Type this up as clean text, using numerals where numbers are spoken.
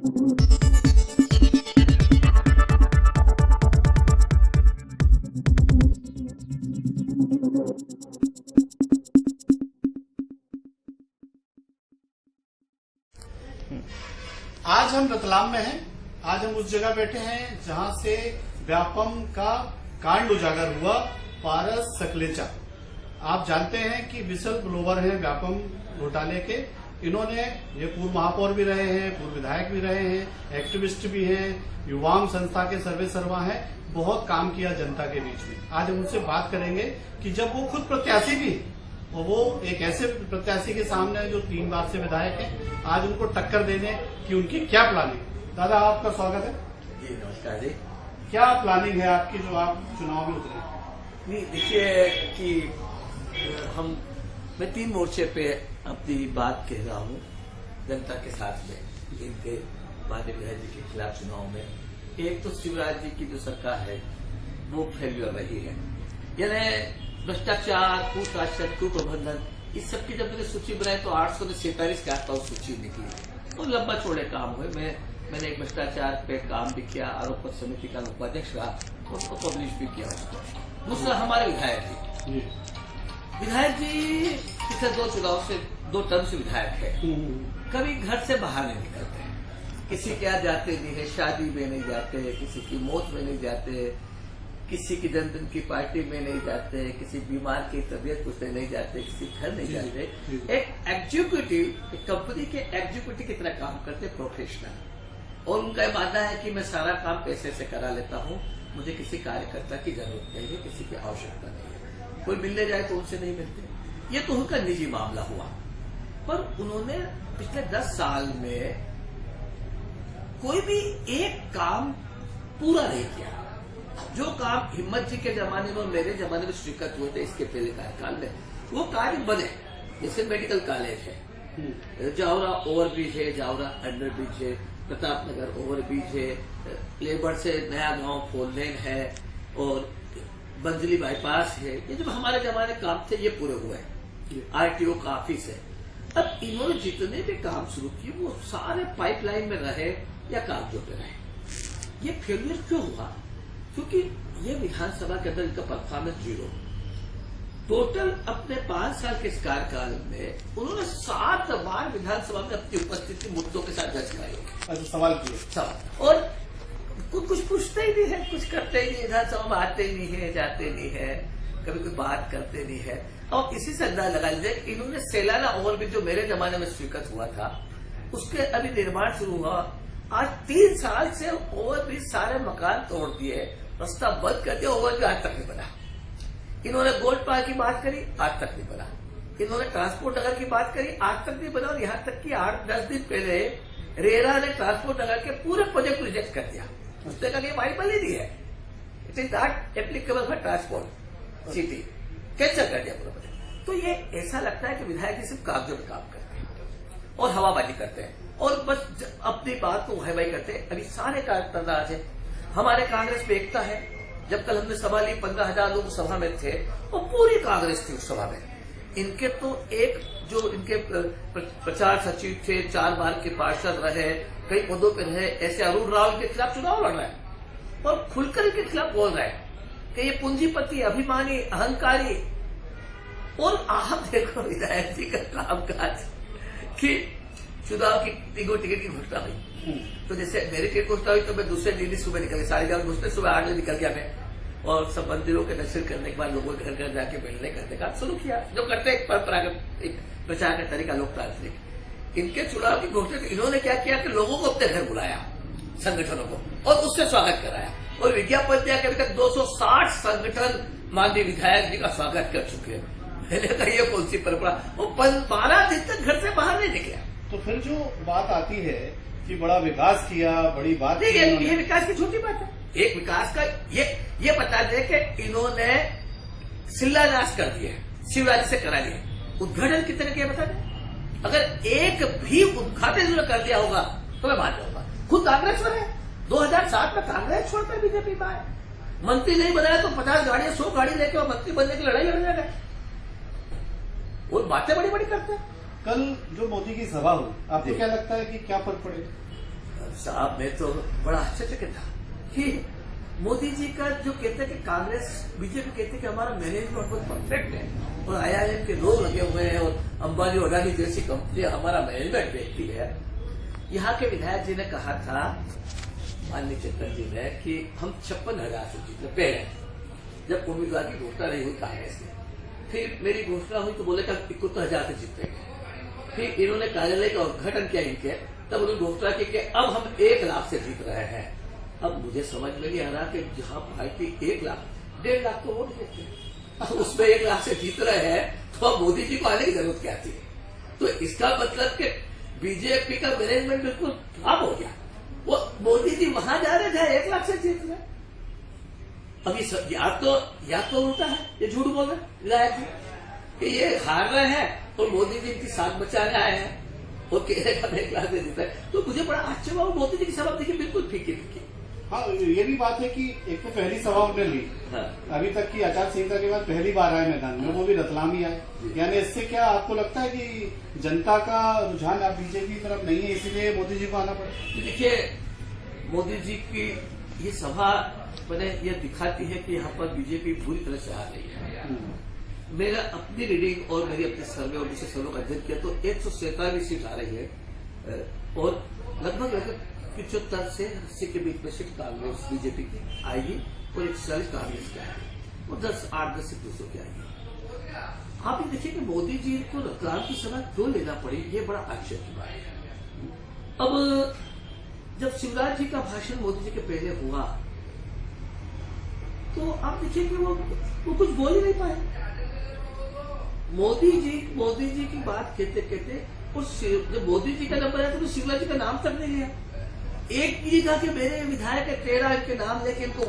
आज हम रतलाम में हैं। आज हम उस जगह बैठे हैं जहां से व्यापम का कांड उजागर हुआ। पारस सकलेचा, आप जानते हैं कि विसल ब्लोवर हैं व्यापम घोटाले के। इन्होंने ये पूर्व महापौर भी रहे हैं, पूर्व विधायक भी रहे हैं, एक्टिविस्ट भी हैं, युवाम संस्था के सर्वे सर्वा हैं, बहुत काम किया जनता के बीच में। आज हम उनसे बात करेंगे कि जब वो खुद प्रत्याशी भी और वो एक ऐसे प्रत्याशी के सामने जो 3 बार से विधायक हैं, आज उनको टक्कर देने की उनकी क्या प्लानिंग। दादा, आपका स्वागत है जी। नमस्कार जी। क्या प्लानिंग है आपकी जो आप चुनाव में उतरे? नहीं, देखिए कि मैं 3 मोर्चे पे अपनी बात कह रहा हूँ जनता के साथ में। इनके माननीय विधायक जी के खिलाफ चुनाव में एक तो शिवराज जी की जो सरकार है वो फेल्यूर रही है, यानी भ्रष्टाचार, कुशासन, कुप्रबंधन, इस सबकी जब मैंने सूची बनाई तो 847 के आसपास सूची निकली। तो लंबा चौड़े काम हुए। मैंने एक भ्रष्टाचार पे काम भी किया, आरोप पत्र समिति का उपाध्यक्ष रहा, उसको पब्लिश भी किया। दूसरा हमारे विधायक जी पिछले 2 चुनाव से 2 टर्म से विधायक है। कभी घर से बाहर नहीं निकलते, किसी के यहाँ जाते नहीं है, शादी में नहीं जाते, किसी की मौत में नहीं जाते, किसी की जन्मदिन की पार्टी में नहीं जाते, किसी बीमार की तबीयत पूछने नहीं जाते, किसी घर नहीं जाते। एक एग्जीक्यूटिव, एक कंपनी के एग्जीक्यूटिव की तरह काम करते, प्रोफेशनल। और उनका यह मानना है कि मैं सारा काम पैसे से करा लेता हूँ, मुझे किसी कार्यकर्ता की जरूरत नहीं है, किसी की आवश्यकता नहीं है। कोई मिलने जाए तो उनसे नहीं मिलते। ये तो उनका निजी मामला हुआ। पर उन्होंने पिछले 10 साल में कोई भी एक काम पूरा नहीं किया। जो काम हिम्मत जी के जमाने में और मेरे जमाने में स्वीकृत हुए थे इसके पहले कार्यकाल में, वो कार्य बने। जैसे मेडिकल कॉलेज है, जावरा ओवरब्रिज है, जावरा अंडरब्रिज है, प्रताप नगर ओवरब्रिज है, लेबर से नया गांव 4 लेन है, और बंजली बाईपास है। ये जब हमारे जमाने काम थे ये पूरे हुए हैं। आरटीओ का ऑफिस है। अब इन्होंने जितने भी काम शुरू किए वो सारे पाइपलाइन में रहे या कागजों पे रहे। ये फेलियर क्यों हुआ? क्योंकि ये विधानसभा के अंदर इनका परफॉर्मेंस 0। टोटल अपने 5 साल के इस कार्यकाल में उन्होंने 7 बार विधानसभा में अपनी उपस्थिति मुद्दों के साथ दर्ज कराई। सवाल किए सवाल, और कुछ पूछते ही नहीं है, कुछ करते ही नहीं, विधानसभा में आते नहीं है, जाते नहीं है, कभी कोई बात करते नहीं है। और इसी से अंदाज लगा लीजिए, इन्होंने सेलाना ओवरब्रिज जो मेरे जमाने में स्वीकृत हुआ था उसके अभी निर्माण शुरू हुआ। आज 3 साल से ओवरब्रिज सारे मकान तोड़ दिए, रास्ता बंद कर दिया, ओवरब्रिज आज तक नहीं बना। इन्होंने गोल्ड पार्क की बात करी, आज तक नहीं बना। इन्होंने ट्रांसपोर्ट नगर की बात करी, आज तक नहीं बना। और यहाँ तक कि 8-10 दिन पहले रेरा ने ट्रांसपोर्ट नगर के पूरे प्रोजेक्ट रिजेक्ट कर दिया। उसने कहा कि वाइबल ही नहीं है, it is not applicable for transport city, cancel कर दिया पूरा प्रोजेक्ट। तो ये ऐसा लगता है कि विधायक सिर्फ कागजों में काम करते हैं और हवाबाजी करते हैं और बस अपनी बात को हवाई करते हैं। अभी सारे कार्यकर्ता है, हमारे कांग्रेस में एकता है। जब कल हमने सभा ली, 15,000 लोग सभा में थे और पूरी कांग्रेस थी उस सभा में। इनके तो एक जो इनके प्रचार सचिव थे, 4 बार के पार्षद रहे, कई पदों पर रहे, ऐसे अरुण राव के खिलाफ चुनाव लड़ रहा है और खुलकर इनके खिलाफ बोल रहा है कि ये पूंजीपति, अभिमानी, अहंकारी। और आप देखो विधायक जी का कामकाज कि चुनाव की टिकट की घोषणा हुई, तो जैसे मेरी टिकट घोषणा हुई तो मैं दूसरे दिन सुबह निकल गया, 11:30 घोषणा, सुबह 8 बजे निकल गया मैं, और सब मंदिरों के दर्शन करने के बाद लोगों के घर घर जाके मिलने करने का शुरू किया, जो करते हैं परंपरागत एक प्रचार का तरीका लोकतांत्रिक। इनके चुनाव की घोषणा इन्होंने क्या किया कि लोगों को अपने घर बुलाया, संगठनों को, और उससे स्वागत कराया और विज्ञापन दिया कि अभी तक 260 संगठन माननीय विधायक जी का स्वागत कर चुके हैं। मैंने कहा ये कौन सी परंपरा? वो 12 दिन तक घर से बाहर नहीं निकला। तो फिर जो बात आती है कि बड़ा विकास किया, बड़ी बात नहीं, ये विकास की छोटी बात है। एक विकास का ये बता दें कि इन्होंने शिलान्यास कर दिए, शिवराज से करा दिए, उद्घाटन कितने किया बता दें। अगर एक भी उद्घाटन इन्होंने कर दिया होगा तो मैं मान जाऊंगा। खुद कांग्रेस में है, 2007 में कांग्रेस छोड़कर बीजेपी में आए, मंत्री नहीं बनाया तो 50 गाड़ियां 100 गाड़ी लेके और मंत्री बनने की लड़ाई लड़ने गए। और बातें बड़ी बड़ी करते हैं। कल जो मोदी की सभा हुई, आपको क्या लगता है कि क्या फर्क पड़ेगा? साहब मैं तो बड़ा आश्चर्यचकित था कि मोदी जी का जो कहते हैं कि कांग्रेस बीजेपी कहते हैं कि हमारा मैनेजमेंट बहुत परफेक्ट है और IIM के लोग लगे हुए हैं और अंबानी और अडानी जैसी कंपनियां हमारा मैनेजमेंट देखती है। यहाँ के विधायक जी ने कहा था, माननीय चेतन जी ने, कि हम 56,000 से जीते पहले, जब उम्मीदवार की घोषणा नहीं हुई कांग्रेस ने। फिर मेरी घोषणा हुई तो बोले कि 71,000 से जीतेंगे। फिर इन्होंने कार्यालय का उद्घाटन किया इनके, तब उन्होंने घोषणा की कि अब हम 1 लाख से जीत रहे हैं। अब मुझे समझ में नहीं आ रहा कि जहां पार्टी 1 लाख 1.5 लाख तो वोट देते हैं, उसमें 1 लाख से जीत रहे हैं, तो अब मोदी जी को आने की जरूरत क्या थी? तो इसका मतलब कि बीजेपी का मैनेजमेंट बिल्कुल खराब हो गया। वो मोदी जी वहां जा रहे जहां 1 लाख से जीत रहे। अब ये सब या तो उल्टा है, ये झूठ बोल रहे हैं विधायक जी कि ये हार रहे हैं और मोदी जी इनकी साथ बचाने आए हैं और कह रहे हैं 1 लाख से जीता है। तो मुझे बड़ा आश्चर्य हुआ। मोदी जी की सभा देखिए बिल्कुल फीकी फीकी। हाँ, ये भी बात है कि एक तो पहली सभा उन्होंने ली, हाँ। अभी तक की आचार संहिता के बाद पहली बार आए मैदान में, वो भी रतलाम ही आए। यानी इससे क्या आपको लगता है कि जनता का रुझान अब बीजेपी की तरफ नहीं है, इसीलिए मोदी जी को आना पड़े? देखिए, मोदी जी की ये सभा मैंने ये दिखाती है कि यहाँ पर बीजेपी पूरी तरह से आ रही है। मेरा अपनी रीडिंग और मेरी अपने सर्वे और दूसरे सर्वे का अध्ययन किया तो 147 सीट आ रही है और लगभग 75 से 80 के बीच में सीट कांग्रेस बीजेपी की आएगी और 140 कांग्रेस की आएगी और 8-10 सीट दूसरों की आएगी। आप ये देखिए कि मोदी जी को रतलाम की सभा क्यों लेना पड़ी, ये बड़ा आश्चर्य की बात है। अब जब शिवराज जी का भाषण मोदी जी के पहले हुआ तो आप देखिए कि वो कुछ बोल ही नहीं पाए। मोदी जी की बात कहते कहते जब मोदी जी का नंबर आया तो शिवराज जी का नाम तक नहीं लिया। एक भी कहा कि मेरे विधायक 13 इनके नाम लेके इनको